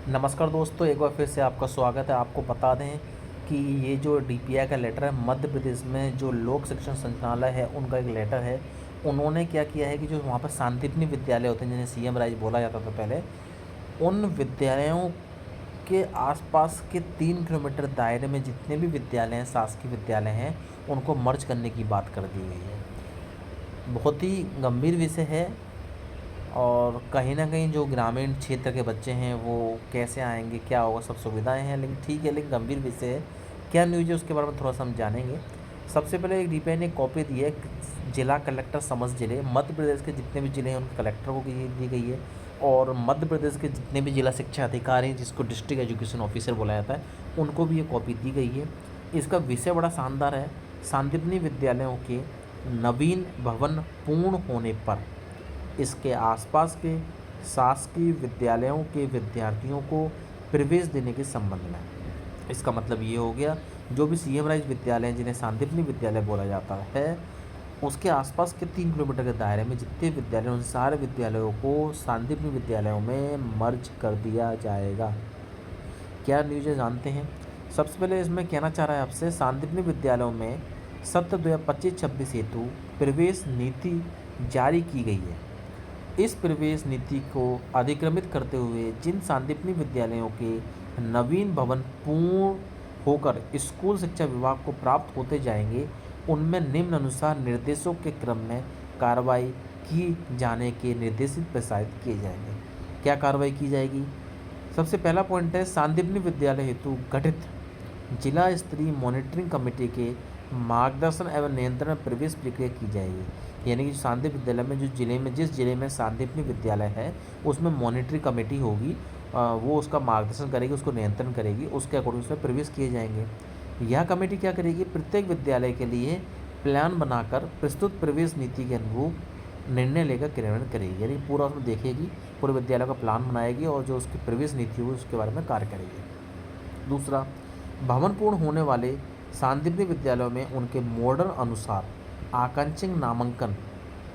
नमस्कार दोस्तों, एक बार फिर से आपका स्वागत है। आपको बता दें कि ये जो डीपीआई का लेटर है, मध्य प्रदेश में जो लोक शिक्षण संचालय है उनका एक लेटर है। उन्होंने क्या किया है कि जो वहाँ पर शांतिप्रिय विद्यालय होते हैं जिन्हें सीएम राइज बोला जाता था पहले, उन विद्यालयों के आसपास के 3 किलोमीटर दायरे में जितने भी विद्यालय हैं, शासकीय विद्यालय हैं, उनको मर्ज करने की बात कर दी गई है। बहुत ही गंभीर विषय है और कहीं न कहीं जो ग्रामीण क्षेत्र के बच्चे हैं वो कैसे आएँगे, क्या होगा, सब सुविधाएँ हैं, लेकिन ठीक है, लेकिन गंभीर विषय है। क्या न्यूज़ है उसके बारे में थोड़ा-सा हम जानेंगे। सबसे पहले एक डीपीआई ने कॉपी दी है जिला कलेक्टर समस्त जिले, मध्य प्रदेश के जितने भी जिले हैं उनके कलेक्टर को दी गई है और मध्य प्रदेश के जितने भी जिला शिक्षा अधिकारी हैं जिसको डिस्ट्रिक्ट एजुकेशन ऑफिसर बोला जाता है, उनको भी ये कॉपी दी गई है। इसका विषय बड़ा शानदार है। शांतिप्रिय विद्यालयों के नवीन भवन पूर्ण होने पर इसके आसपास के शासकीय विद्यालयों के विद्यार्थियों को प्रवेश देने के संबंध में। इसका मतलब ये हो गया, जो भी सीएम राइज विद्यालय हैं जिन्हें शांतिप्रिय विद्यालय बोला जाता है, उसके आसपास के 3 किलोमीटर के दायरे में जितने विद्यालय, उन सारे विद्यालयों को शांतिप्रिय विद्यालयों में मर्ज कर दिया जाएगा। क्या न्यूज़ है जानते हैं। सबसे पहले इसमें कहना चाह रहा है आपसे, शांतिप्रिय विद्यालयों में सत्र 2025-26 हेतु प्रवेश नीति जारी की गई है। इस प्रवेश नीति को अधिक्रमित करते हुए जिन शांतिप्रिय विद्यालयों के नवीन भवन पूर्ण होकर स्कूल शिक्षा विभाग को प्राप्त होते जाएंगे, उनमें निम्न अनुसार निर्देशों के क्रम में कार्रवाई की जाने के निर्देशित प्रसारित किए जाएंगे। क्या कार्रवाई की जाएगी? सबसे पहला पॉइंट है, शांतिप्रिय विद्यालय हेतु गठित जिला स्तरीय मॉनिटरिंग कमेटी के मार्गदर्शन एवं नियंत्रण में प्रवेश प्रक्रिया की जाएगी। यानी कि शांति विद्यालय में जिस जिले में शांतिप्रिय विद्यालय है उसमें मॉनिटरिंग कमेटी होगी, वो उसका मार्गदर्शन करेगी, उसको नियंत्रण करेगी, उसके अकॉर्डिंग उसमें प्रवेश किए जाएंगे। यह कमेटी क्या करेगी? प्रत्येक विद्यालय के लिए प्लान बनाकर प्रस्तुत प्रवेश नीति के अनुरूप निर्णय लेकर क्रियान्वयन करेगी। यानी पूरा उसमें देखेगी, पूरे विद्यालय का प्लान बनाएगी और जो उसकी प्रवेश नीति होगी उसके बारे में कार्य करेगी। दूसरा, भवन पूर्ण होने वाले शांतिप्रिय विद्यालयों में उनके मॉडर्न अनुसार आकांक्षित नामांकन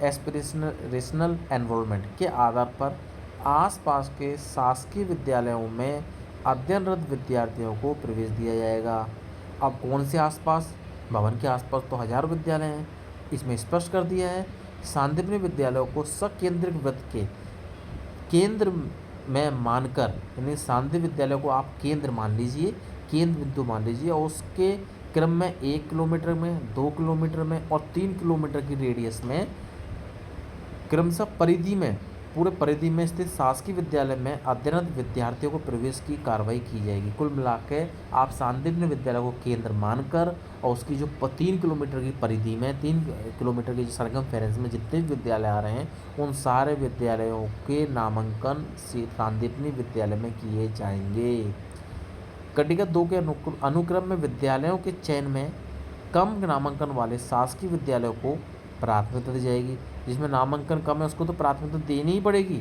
एस्पिरेशनल एनरोलमेंट के आधार पर आसपास के शासकीय विद्यालयों में अध्ययनरत विद्यार्थियों को प्रवेश दिया जाएगा। अब कौन से आसपास? भवन के आसपास तो हजारों विद्यालय हैं। इसमें स्पष्ट कर दिया है, शांतिप्रिय विद्यालयों को सकेंद्रित वृत्त के केंद्र में मानकर, यानी शांति विद्यालय को आप केंद्र मान लीजिए, केंद्र बिंदु मान लीजिए और उसके क्रम में 1 किलोमीटर में, 2 किलोमीटर में और 3 किलोमीटर की रेडियस में क्रमशः परिधि में, पूरे परिधि में स्थित शासकीय विद्यालय में अध्ययनरत विद्यार्थियों को प्रवेश की कार्रवाई की जाएगी। कुल मिला के आप शांतिप्रिय विद्यालय को केंद्र मानकर और उसकी जो 3 किलोमीटर की परिधि में, 3 किलोमीटर की सरकमफेरेंस में जितने भी विद्यालय आ रहे हैं, उन सारे विद्यालयों के नामांकन शांतिप्रिय विद्यालय में किए जाएंगे। कटिका 2 के अनुक्रम में विद्यालयों के चयन में कम नामांकन वाले शासकीय विद्यालयों को प्राथमिकता दी जाएगी। जिसमें नामांकन कम है उसको तो प्राथमिकता देनी ही पड़ेगी।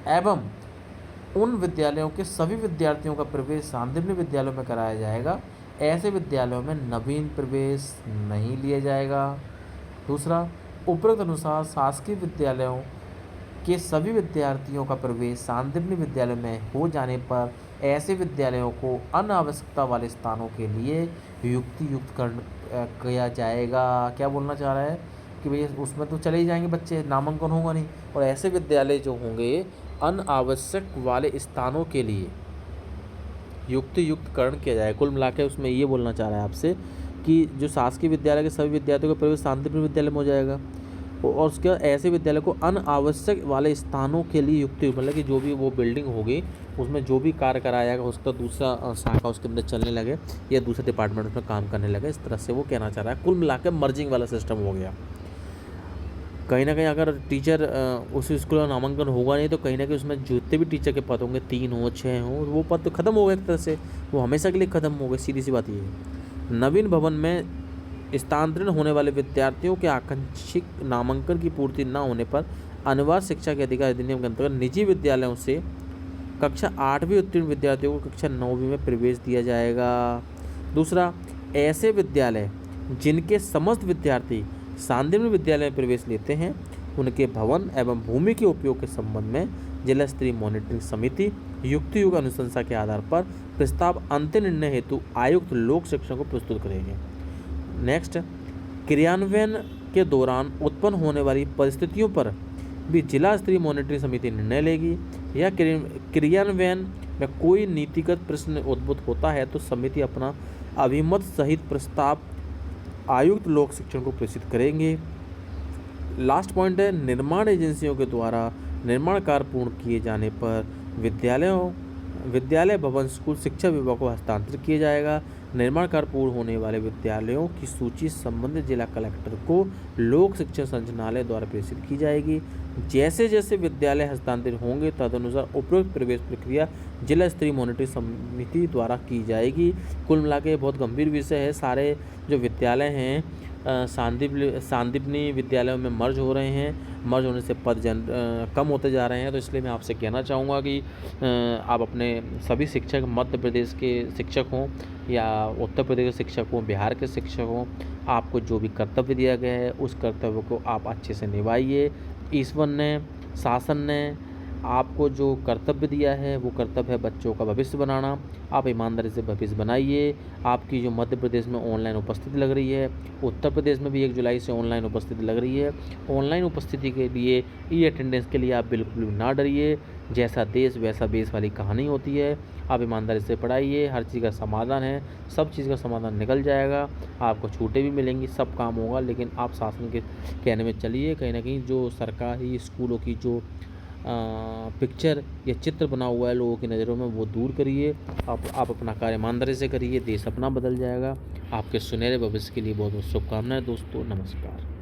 एवं उन विद्यालयों के सभी विद्यार्थियों का प्रवेश शांतिप्रिय विद्यालयों में कराया जाएगा। ऐसे विद्यालयों में नवीन प्रवेश नहीं लिया जाएगा। दूसरा, उपरोक्त अनुसार शासकीय विद्यालयों के सभी विद्यार्थियों का प्रवेश शांतिप्रिय विद्यालय में हो जाने पर ऐसे विद्यालयों को अन्य आवश्यकता वाले स्थानों के लिए युक्त किया जाएगा। क्या बोलना चाह रहा है कि भैया उसमें तो चले ही जाएंगे बच्चे, नामांकन होगा नहीं, और ऐसे विद्यालय जो होंगे अनावश्यक वाले स्थानों के लिए युक्तकरण किया जाएगा। कुल मिला के उसमें ये बोलना चाह रहा है आपसे कि जो शासकीय विद्यालय के सभी विद्यार्थियों का प्रवेश शांतिप्रिय विद्यालय में हो जाएगा और उसके ऐसे विद्यालय को अनावश्यक वाले स्थानों के लिए युक्त, मतलब कि जो भी वो बिल्डिंग होगी उसमें जो भी कार्य कराया जाएगा उसका दूसरा शाखा उसके अंदर चलने लगे या दूसरे डिपार्टमेंट उसमें काम करने लगे, इस तरह से वो कहना चाह रहा है। कुल मिलाकर मर्जिंग वाला सिस्टम हो गया। कहीं ना कहीं अगर टीचर उस स्कूल का नामांकन होगा नहीं तो कहीं ना कहीं उसमें जितने भी टीचर के पद होंगे, 3 हो 6 हो, वो पद तो खत्म हो गए एक तरह से, वो हमेशा के लिए खत्म हो गए। सीधी सी बात ये है। नवीन भवन में स्थानांतरण होने वाले विद्यार्थियों के आकांक्षित नामांकन की पूर्ति न होने पर अनिवार्य शिक्षा के अधिकार अधिनियम के अंतर्गत निजी विद्यालयों से कक्षा 8वीं उत्तीर्ण विद्यार्थियों को कक्षा 9वीं में प्रवेश दिया जाएगा। दूसरा, ऐसे विद्यालय जिनके समस्त विद्यार्थी शांतिप्रिय विद्यालय में प्रवेश लेते हैं उनके भवन एवं भूमि के उपयोग के संबंध में जिला स्तरीय मॉनिटरिंग समिति युक्तियुग अनुशंसा के आधार पर प्रस्ताव अंतिम निर्णय हेतु आयुक्त लोक शिक्षण को प्रस्तुत करेंगे। नेक्स्ट, क्रियान्वयन के दौरान उत्पन्न होने वाली परिस्थितियों पर भी जिला स्तरीय मॉनिटरिंग समिति निर्णय लेगी। या क्रियान्वयन में कोई नीतिगत प्रश्न उद्भूत होता है तो समिति अपना अभिमत सहित प्रस्ताव आयुक्त लोक शिक्षण को प्रेषित करेंगे। लास्ट पॉइंट है, निर्माण एजेंसियों के द्वारा निर्माण कार्य पूर्ण किए जाने पर विद्यालय भवन स्कूल शिक्षा विभाग को हस्तांतरित किया जाएगा। निर्माण कार्य पूर्ण होने वाले विद्यालयों की सूची संबंधित जिला कलेक्टर को लोक शिक्षण संचालनालय द्वारा प्रेषित की जाएगी। जैसे जैसे विद्यालय हस्तांतरित होंगे तदनुसार उपयुक्त प्रवेश प्रक्रिया जिला स्तरीय मॉनिटरिंग समिति द्वारा की जाएगी। कुल मिला के बहुत गंभीर विषय है। सारे जो विद्यालय हैं सांदीपनी विद्यालयों में मर्ज हो रहे हैं। मर्ज होने से पद कम होते जा रहे हैं। तो इसलिए मैं आपसे कहना चाहूँगा कि आप अपने सभी शिक्षक, मध्य प्रदेश के शिक्षक हों या उत्तर प्रदेश के शिक्षक हों, बिहार के शिक्षक हों, आपको जो भी कर्तव्य दिया गया है उस कर्तव्य को आप अच्छे से निभाइए। ईश्वर ने, शासन ने आपको जो कर्तव्य दिया है वो कर्तव्य है बच्चों का भविष्य बनाना। आप ईमानदारी से भविष्य बनाइए। आपकी जो मध्य प्रदेश में ऑनलाइन उपस्थिति लग रही है, उत्तर प्रदेश में भी 1 जुलाई से ऑनलाइन उपस्थिति लग रही है। ऑनलाइन उपस्थिति के लिए, ई अटेंडेंस के लिए आप बिल्कुल भी ना डरिए। जैसा देश वैसा बेस वाली कहानी होती है। आप ईमानदारी से पढ़ाइए। हर चीज़ का समाधान है, सब चीज़ का समाधान निकल जाएगा। आपको छूटें भी मिलेंगी, सब काम होगा। लेकिन आप शासन के कहने में चलिए। कहीं ना कहीं जो सरकारी स्कूलों की जो पिक्चर या चित्र बना हुआ है लोगों की नज़रों में, वो दूर करिए। आप अपना कार्य ईमानदारी से करिए। देश अपना बदल जाएगा। आपके सुनहरे भविष्य के लिए बहुत बहुत शुभकामनाएं दोस्तों। नमस्कार।